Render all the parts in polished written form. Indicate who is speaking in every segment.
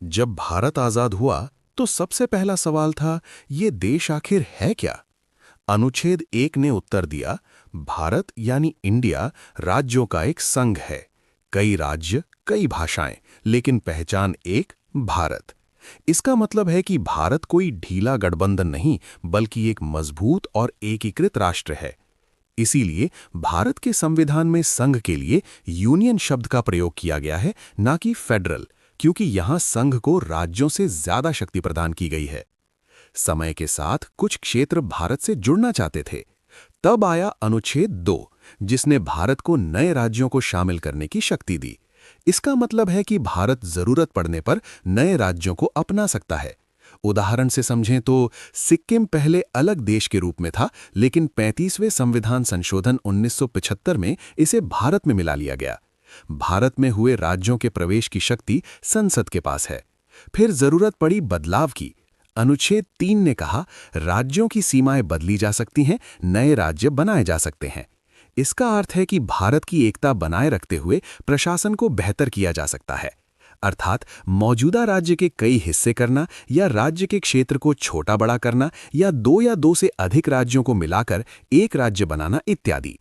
Speaker 1: जब भारत आजाद हुआ तो सबसे पहला सवाल था, ये देश आखिर है क्या? अनुच्छेद 1 ने उत्तर दिया, भारत यानी इंडिया राज्यों का एक संघ है। कई राज्य, कई भाषाएं, लेकिन पहचान एक, भारत। इसका मतलब है कि भारत कोई ढीला गठबंधन नहीं, बल्कि एक मजबूत और एकीकृत राष्ट्र है। इसीलिए भारत के संविधान में संघ के लिए यूनियन शब्द का प्रयोग किया गया है, ना कि फेडरल, क्योंकि यहां संघ को राज्यों से ज्यादा शक्ति प्रदान की गई है। समय के साथ कुछ क्षेत्र भारत से जुड़ना चाहते थे। तब आया अनुच्छेद 2, जिसने भारत को नए राज्यों को शामिल करने की शक्ति दी। इसका मतलब है कि भारत जरूरत पड़ने पर नए राज्यों को अपना सकता है। उदाहरण से समझें तो सिक्किम पहले अलग देश के रूप में था, लेकिन 35वें संविधान संशोधन 1975 में इसे भारत में मिला लिया गया। भारत में हुए राज्यों के प्रवेश की शक्ति संसद के पास है। फिर जरूरत पड़ी बदलाव की। अनुच्छेद 3 ने कहा, राज्यों की सीमाएं बदली जा सकती हैं, नए राज्य बनाए जा सकते हैं। इसका अर्थ है कि भारत की एकता बनाए रखते हुए प्रशासन को बेहतर किया जा सकता है। अर्थात मौजूदा राज्य के कई हिस्से करना, या राज्य के क्षेत्र को छोटा बड़ा करना, या दो से अधिक राज्यों को मिलाकर एक राज्य बनाना इत्यादि।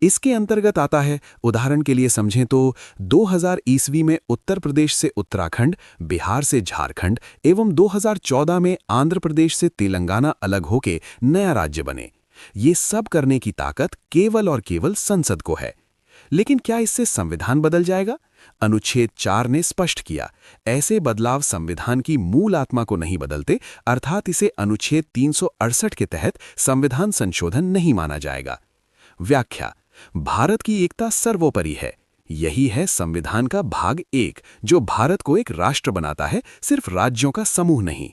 Speaker 1: इसके अंतर्गत आता है, उदाहरण के लिए समझें तो 2000 ईस्वी में उत्तर प्रदेश से उत्तराखंड, बिहार से झारखंड एवं 2014 में आंध्र प्रदेश से तेलंगाना अलग होके नया राज्य बने। ये सब करने की ताकत केवल और केवल संसद को है। लेकिन क्या इससे संविधान बदल जाएगा? अनुच्छेद 4 ने स्पष्ट किया, ऐसे बदलाव संविधान की मूल आत्मा को नहीं बदलते, अर्थात इसे अनुच्छेद 368 के तहत संविधान संशोधन नहीं माना जाएगा। व्याख्या: भारत की एकता सर्वोपरि है। यही है संविधान का भाग 1, जो भारत को एक राष्ट्र बनाता है, सिर्फ राज्यों का समूह नहीं।